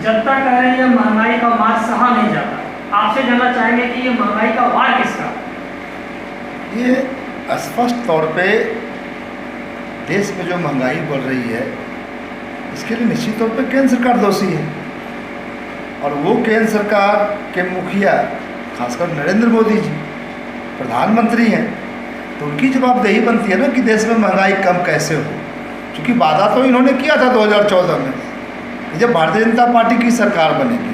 जनता कह रही है महंगाई का मार सहा नहीं जाता। आपसे जानना चाहेंगे कि ये महंगाई का वार किसका? ये स्पष्ट तौर पे देश में जो महंगाई बढ़ रही है इसके लिए निश्चित तौर पे केंद्र सरकार दोषी है। और वो केंद्र सरकार के मुखिया खासकर नरेंद्र मोदी जी प्रधानमंत्री हैं, तो उनकी जवाबदेही बनती है ना कि देश में महंगाई कम कैसे हो। क्योंकि वादा तो इन्होंने किया था 2014 में कि जब भारतीय जनता पार्टी की सरकार बनेगी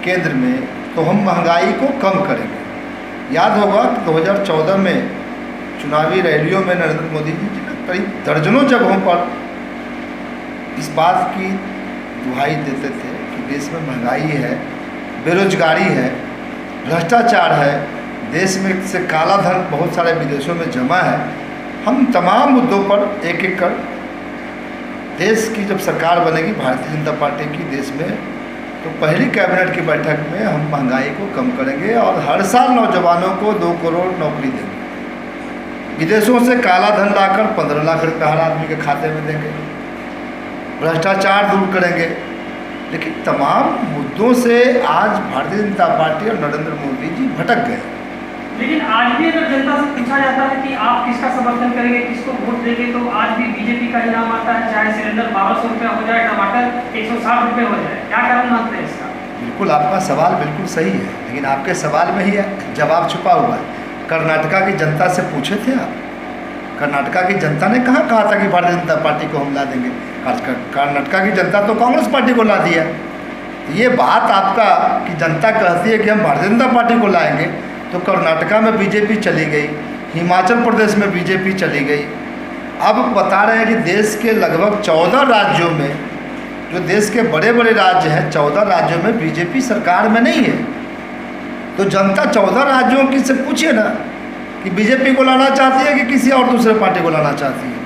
केंद्र में तो हम महंगाई को कम करेंगे। याद होगा कि 2014 में चुनावी रैलियों में नरेंद्र मोदी जी ने करीब दर्जनों जगहों पर इस बात की दुहाई देते थे कि देश में महंगाई है, बेरोजगारी है, भ्रष्टाचार है, देश में से काला धन बहुत सारे विदेशों में जमा है। हम तमाम मुद्दों पर एक एक कर देश की जब सरकार बनेगी भारतीय जनता पार्टी की देश में, तो पहली कैबिनेट की बैठक में हम महंगाई को कम करेंगे और हर साल नौजवानों को 2 करोड़ नौकरी देंगे। विदेशों से काला धन लाकर 15 लाख रुपये हर आदमी के खाते में देंगे, भ्रष्टाचार दूर करेंगे। लेकिन तमाम मुद्दों से आज भारतीय जनता पार्टी और नरेंद्र मोदी जी भटक गए। लेकिन आज भी अगर जनता से पूछा जाता है कि आप किसका समर्थन करेंगे, किसको वोट देंगे, तो आज भी बीजेपी का ही नाम आता है। चाहे सिलेंडर 1200 रुपये हो जाए, टमाटर 160 रुपये हो जाए। क्या कारण मानते हैं इसका? बिल्कुल आपका सवाल बिल्कुल सही है, लेकिन आपके सवाल में ही जवाब छुपा हुआ है। कर्नाटका की जनता से पूछे थे आप? कर्नाटका की जनता ने कहाँ कहा था कि भारतीय जनता पार्टी को हम ला देंगे? कर्नाटका की जनता तो कांग्रेस पार्टी को ला दिया। ये बात आपका कि जनता कहती है कि हम भारतीय जनता पार्टी को लाएंगे, तो कर्नाटका में बीजेपी चली गई, हिमाचल प्रदेश में बीजेपी चली गई। अब बता रहे हैं कि देश के लगभग 14 राज्यों में, जो देश के बड़े बड़े राज्य हैं, 14 राज्यों में बीजेपी सरकार में नहीं है। तो जनता 14 राज्यों की से पूछिए ना कि बीजेपी को लाना चाहती है कि किसी और दूसरे पार्टी को लाना चाहती है।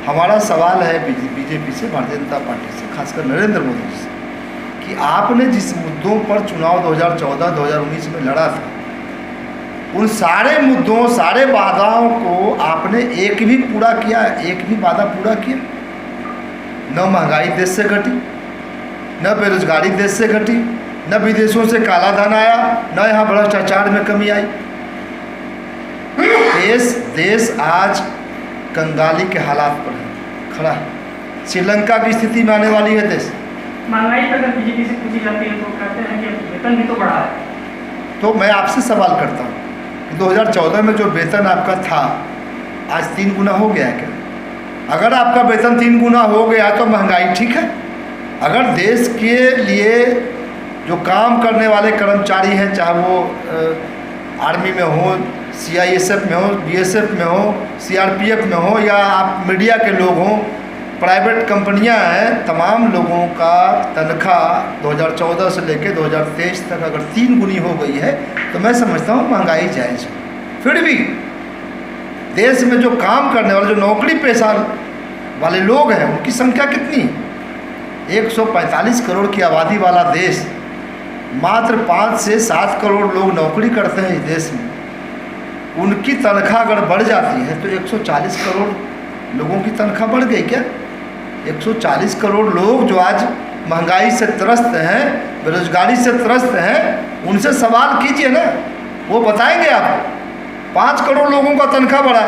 हमारा सवाल है बीजेपी से, भारतीय जनता पार्टी से, खासकर नरेंद्र मोदी जी से, कि आपने जिस मुद्दों पर चुनाव 2014-2019 में लड़ा था, उन सारे मुद्दों, सारे वादाओं को आपने एक भी पूरा किया? एक भी वादा पूरा किया? न महंगाई देश से घटी, न बेरोजगारी देश से घटी, न विदेशों से काला धन आया, न यहाँ भ्रष्टाचार में कमी आई। देश आज कंगाली के हालात पर है, खड़ा है, श्रीलंका की स्थिति में आने वाली है देश। महंगाई पर अगर बीजेपी से पूछी जाती है तो कहते हैं कि वेतन भी तो बढ़ा है। तो मैं आपसे सवाल करता हूँ कि 2014 में जो वेतन आपका था आज 3 गुना हो गया है क्या? अगर आपका वेतन 3 गुना हो गया तो महंगाई ठीक है? अगर देश के लिए जो काम करने वाले कर्मचारी हैं, चाहे वो आर्मी में हो, CISF में हो, BSF में हो, CRPF में हो, या आप मीडिया के लोग हों, प्राइवेट कंपनियां हैं, तमाम लोगों का तनख्वाह 2014 से लेकर 2023 तक अगर 3 गुनी हो गई है तो मैं समझता हूँ महंगाई जायज़ है। फिर भी देश में जो काम करने वाले, जो नौकरी पेशा वाले लोग हैं, उनकी संख्या कितनी? 145 करोड़ की आबादी वाला देश, मात्र 5 से 7 करोड़ लोग नौकरी करते हैं इस देश में। उनकी तनख्वाह अगर बढ़ जाती है तो 140 करोड़ लोगों की तनख्वाह बढ़ गई क्या? 140 करोड़ लोग जो आज महंगाई से त्रस्त हैं, बेरोजगारी से त्रस्त हैं, उनसे सवाल कीजिए ना, वो बताएंगे आपको। 5 करोड़ लोगों का तनख्वाह बढ़ा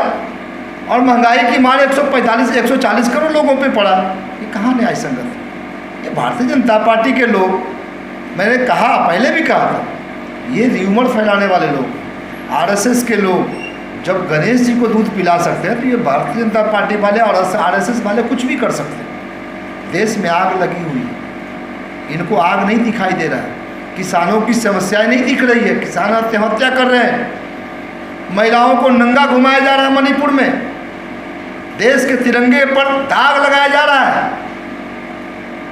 और महंगाई की मार 140 करोड़ लोगों पे पड़ा। ये कहाँ न्याय संगत है? ये भारतीय जनता पार्टी के लोग, मैंने कहा, पहले भी कहा था, ये र्यूमर फैलाने वाले लोग, RSS के लोग जब गणेश जी को दूध पिला सकते हैं तो ये भारतीय जनता पार्टी वाले और RSS वाले कुछ भी कर सकते हैं। देश में आग लगी हुई है, इनको आग नहीं दिखाई दे रहा है, किसानों की समस्याएं नहीं दिख रही है, किसान आत्महत्या कर रहे हैं, महिलाओं को नंगा घुमाया जा रहा है मणिपुर में, देश के तिरंगे पर दाग लगाया जा रहा है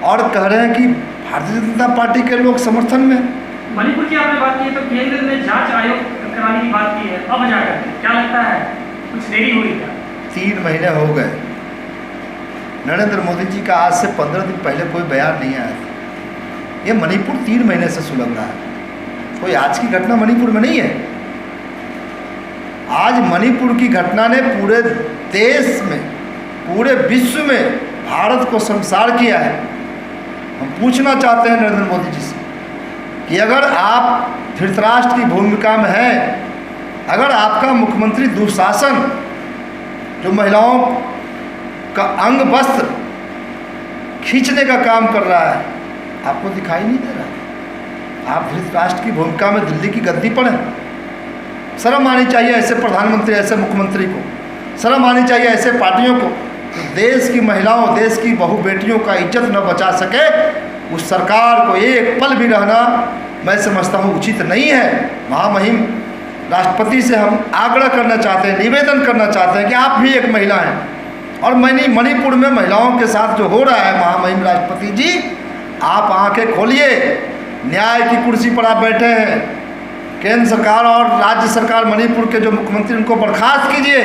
और कह रहे हैं कि भारतीय जनता पार्टी के लोग समर्थन में। मणिपुर की आपने बात की है तो केंद्र ने जांच आयोग कराने की बात की है, अब जाकर क्या लगता है कुछ देरी हुई क्या? 3 महीने हो गए। नरेंद्र मोदी जी का आज से 15 दिन पहले कोई बयान नहीं आया था। ये मणिपुर 3 महीने से सुलग रहा है, कोई आज की घटना मणिपुर में नहीं है। आज मणिपुर की घटना ने पूरे देश में, पूरे विश्व में भारत को शर्मसार किया है। हम पूछना चाहते हैं नरेंद्र मोदी जी से कि अगर आप धृतराष्ट्र की भूमिका में हैं, अगर आपका मुख्यमंत्री दुशासन जो महिलाओं का अंग वस्त्र खींचने का काम कर रहा है, आपको दिखाई नहीं दे रहा है? आप धृतराष्ट्र की भूमिका में दिल्ली की गद्दी पर हैं। शर्म आनी चाहिए ऐसे प्रधानमंत्री, ऐसे मुख्यमंत्री को। शर्म आनी चाहिए ऐसे पार्टियों को तो देश की महिलाओं, देश की बहू बेटियों का इज्जत न बचा सके, उस सरकार को एक पल भी रहना मैं समझता हूँ उचित नहीं है। महामहिम राष्ट्रपति से हम आग्रह करना चाहते हैं, निवेदन करना चाहते हैं कि आप भी एक महिला हैं और मणिपुर में महिलाओं के साथ जो हो रहा है, महामहिम राष्ट्रपति जी आप आंखें खोलिए। न्याय की कुर्सी पर आप बैठे हैं, केंद्र सरकार और राज्य सरकार मणिपुर के जो मुख्यमंत्री उनको बर्खास्त कीजिए,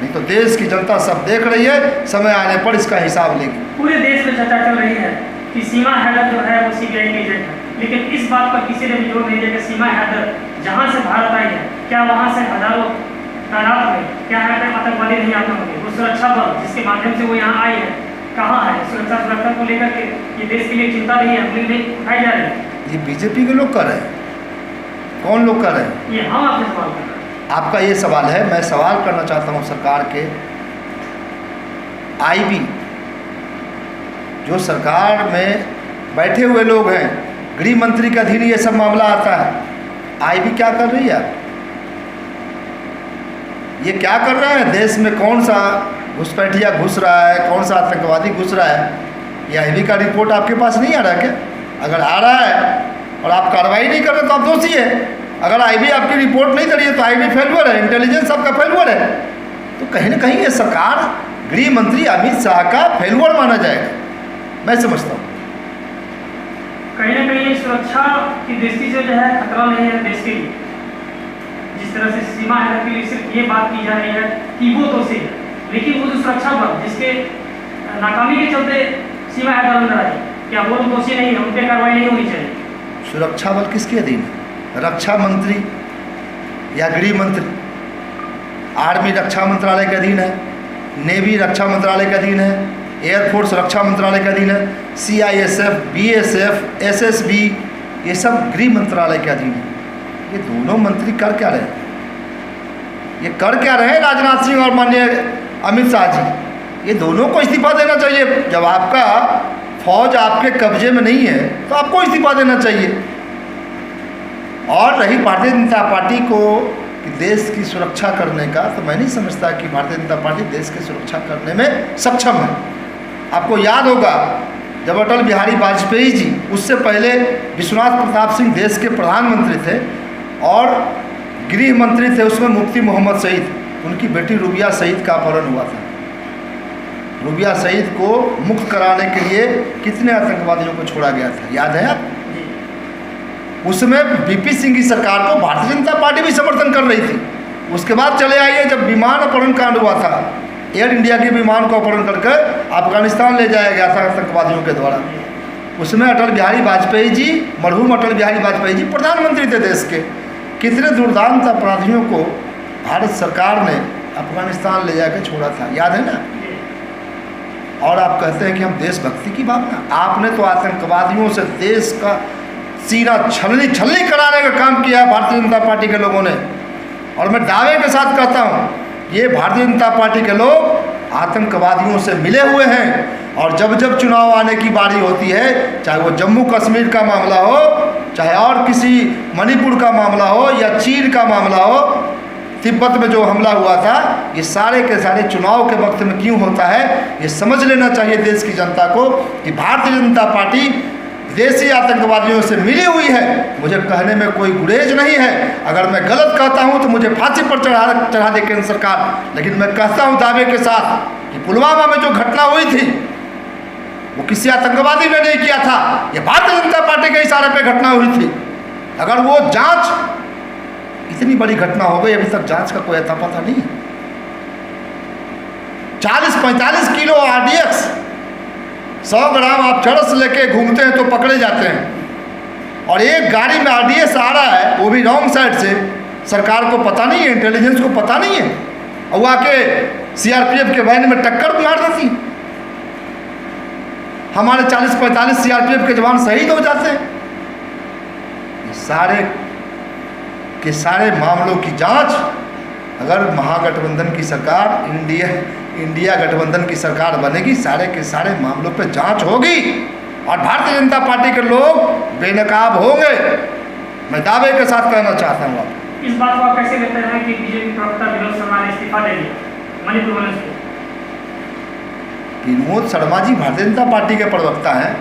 नहीं तो देश की जनता सब देख रही है, समय आने पर इसका हिसाब लेगी। पूरे देश में चर्चा चल रही है कि सीमा हैदर जो है वो सीबीआई के एजेंट है, लेकिन इस बात पर किसी ने भी जोर नहीं दिया कि सीमा हैदर जहां से भारत आई है, क्या वहां से हजारों तादाद में क्या है आतंकवादी नहीं आते होंगे? वो सुरक्षा बल जिसके माध्यम से वो यहाँ आई है, कहाँ है? सुरक्षा को लेकर के ये देश के लिए चिंता नहीं है, अपने लिए उठाई जा रही है। ये बीजेपी के लोग कर रहे हैं। कौन लोग कर रहे हैं? ये हम आपसे सवाल कर रहे हैं। आपका ये सवाल है, मैं सवाल करना चाहता हूँ सरकार के आईबी जो सरकार में बैठे हुए लोग हैं, गृह मंत्री के अधीन ये सब मामला आता है, आईबी क्या कर रही है? ये क्या कर रहा है? देश में कौन सा घुसपैठिया घुस रहा है, कौन सा आतंकवादी घुस रहा है, ये आईबी का रिपोर्ट आपके पास नहीं आ रहा है क्या? अगर आ रहा है और आप कार्रवाई नहीं कर रहे तो आप दोषी है। अगर आईबी आपकी रिपोर्ट नहीं करी है तो आईबी फेलुअर है, इंटेलिजेंस आपका फेलुअर है। तो कहीं ना कहीं ये सरकार गृह मंत्री अमित शाह का फेलुअर माना जाएगा, मैं समझता हूँ। कहीं ना कहीं सुरक्षा की दृष्टि से जो है खतरा नहीं है देश के लिए। जिस तरह से सीमा हैदर के लिए सिर्फ ये बात की जा रही है कि वो दोषी है, लेकिन वो जो सुरक्षा बल जिसके नाकामी के चलते सीमा हैदर अंदर आई, क्या वो दोषी नहीं है? उन पर कार्रवाई नहीं होनी चाहिए? सुरक्षा बल किसके अधीन है? रक्षा मंत्री या गृह मंत्री? आर्मी रक्षा मंत्रालय के अधीन है, नेवी रक्षा मंत्रालय के अधीन है, एयरफोर्स रक्षा मंत्रालय के अधीन है, CISF, BSF, SSB ये सब गृह मंत्रालय के अधीन है। ये दोनों मंत्री कर क्या रहे हैं? ये कर क्या रहे हैं राजनाथ सिंह और माननीय अमित शाह जी? ये दोनों को इस्तीफा देना चाहिए। जब आपका फौज आपके कब्जे में नहीं है तो आपको इस्तीफा देना चाहिए। और रही भारतीय जनता पार्टी को कि देश की सुरक्षा करने का, तो मैं नहीं समझता कि भारतीय जनता पार्टी देश की सुरक्षा करने में सक्षम है। आपको याद होगा जब अटल बिहारी वाजपेयी जी, उससे पहले विश्वनाथ प्रताप सिंह देश के प्रधानमंत्री थे और गृह मंत्री थे, उसमें मुफ्ती मोहम्मद सईद, उनकी बेटी रुबिया सईद का अपहरण हुआ था। रुबिया सईद को मुक्त कराने के लिए कितने आतंकवादियों को छोड़ा गया था, याद है आप? उसमें VP सिंह की सरकार को भारतीय जनता पार्टी भी समर्थन कर रही थी। उसके बाद चले आइए जब विमान अपहरण कांड हुआ था, एयर इंडिया के विमान को अपहरण करके अफगानिस्तान ले जाया गया था आतंकवादियों के द्वारा। उसमें अटल बिहारी वाजपेयी जी, मरहूम अटल बिहारी वाजपेयी जी प्रधानमंत्री थे देश के। कितने दुर्दांत अपराधियों को भारत सरकार ने अफगानिस्तान ले जाकर छोड़ा था, याद है ना? और आप कहते हैं कि हम देशभक्ति की भावना, आपने तो आतंकवादियों से देश का सीना छलनी कराने का काम किया है भारतीय जनता पार्टी के लोगों ने। और मैं दावे के साथ कहता हूँ ये भारतीय जनता पार्टी के लोग आतंकवादियों से मिले हुए हैं। और जब जब चुनाव आने की बारी होती है, चाहे वो जम्मू कश्मीर का मामला हो, चाहे और किसी मणिपुर का मामला हो या चीन का मामला हो, तिब्बत में जो हमला हुआ था, ये सारे के सारे चुनाव के वक्त में क्यों होता है, ये समझ लेना चाहिए देश की जनता को कि भारतीय जनता पार्टी विदेशी आतंकवादियों से मिली हुई है। मुझे कहने में कोई गुरेज नहीं है। अगर मैं गलत कहता हूं तो मुझे फांसी पर चढ़ा दे केंद्र सरकार, लेकिन मैं कहता हूं दावे के साथ कि पुलवामा में जो घटना हुई थी वो किसी आतंकवादी ने नहीं किया था, ये भारतीय जनता पार्टी के इशारे पे घटना हुई थी। अगर वो जांच, इतनी बड़ी घटना हो गई, अभी तक जांच का कोई अता पता नहीं। 40-45 किलो RDX, 100 ग्राम आप चरस लेके घूमते हैं तो पकड़े जाते हैं। और एक गाड़ी में RDX आ रहा है, वो भी रॉन्ग साइड से, सरकार को पता नहीं है, इंटेलिजेंस को पता नहीं है, और वो आके CRPF के वैन में टक्कर मार देती। हमारे 40-45 CRPF के जवान शहीद हो जाते हैं। ये सारे के सारे मामलों की जांच अगर महागठबंधन की सरकार इंडिया गठबंधन की सरकार बनेगी, सारे के सारे मामलों पे जांच होगी और भारतीय जनता पार्टी के लोग बेनकाब होंगे। मैं दावे के साथ कहना चाहता हूँ। आप इस बात को आप कैसे लेते हैं कि बीजेपी प्रवक्ता विनोद शर्मा ने इस्तीफा दे दिया मणिपुर में से? विनोद शर्मा जी भारतीय जनता पार्टी के प्रवक्ता हैं।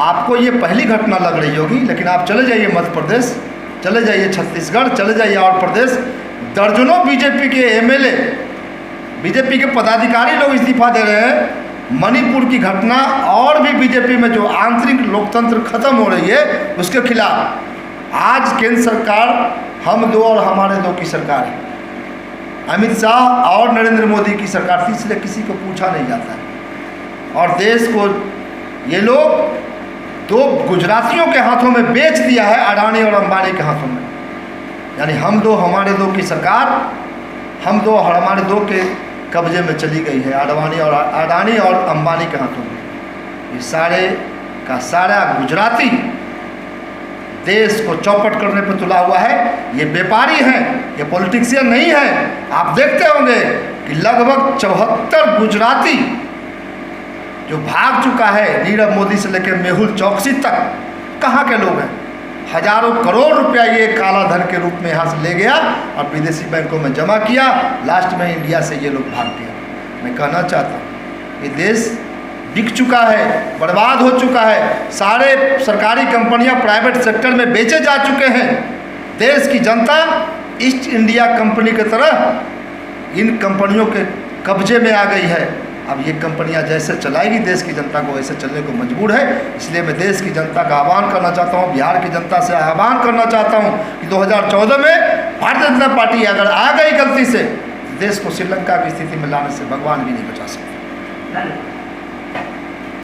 आपको ये पहली घटना लग रही होगी, लेकिन आप चले जाइए मध्य प्रदेश, चले जाइए छत्तीसगढ़, चले जाइए और प्रदेश, दर्जनों बीजेपी के MLA, बीजेपी के पदाधिकारी लोग इस्तीफा दे रहे हैं। मणिपुर की घटना और भी बीजेपी में जो आंतरिक लोकतंत्र खत्म हो रही है उसके खिलाफ आज केंद्र सरकार हम दो और हमारे दो की सरकार है। अमित शाह और नरेंद्र मोदी की सरकार, तीसरे किसी को पूछा नहीं जाता है। और देश को ये लोग दो गुजरातियों के हाथों में बेच दिया है, अडानी और अंबानी के हाथों में। यानी हम दो हमारे दो की सरकार हम दो और हमारे दो के कब्जे में चली गई है, अडानी और अंबानी के हाथों में। ये सारे का सारा गुजराती देश को चौपट करने पर तुला हुआ है। ये व्यापारी हैं, ये पॉलिटिशियन नहीं है। आप देखते होंगे कि लगभग 74 गुजराती जो भाग चुका है, नीरव मोदी से लेकर मेहुल चौकसी तक, कहाँ के लोग हैं? हजारों करोड़ रुपया ये काला धन के रूप में यहाँ से ले गया और विदेशी बैंकों में जमा किया। लास्ट में इंडिया से ये लोग भाग गया। मैं कहना चाहता हूँ ये देश बिक चुका है, बर्बाद हो चुका है। सारे सरकारी कंपनियां प्राइवेट सेक्टर में बेचे जा चुके हैं। देश की जनता ईस्ट इंडिया कंपनी की तरह इन कंपनियों के कब्जे में आ गई है। अब ये कंपनियां जैसे चलाएगी देश की जनता को वैसे चलने को मजबूर है। इसलिए मैं देश की जनता का आह्वान करना चाहता हूँ, बिहार की जनता से आह्वान करना चाहता हूँ कि 2014 में भारतीय जनता पार्टी अगर आ गई गलती से, देश को श्रीलंका की स्थिति में लाने से भगवान भी नहीं बचा सकते। धन्यवाद।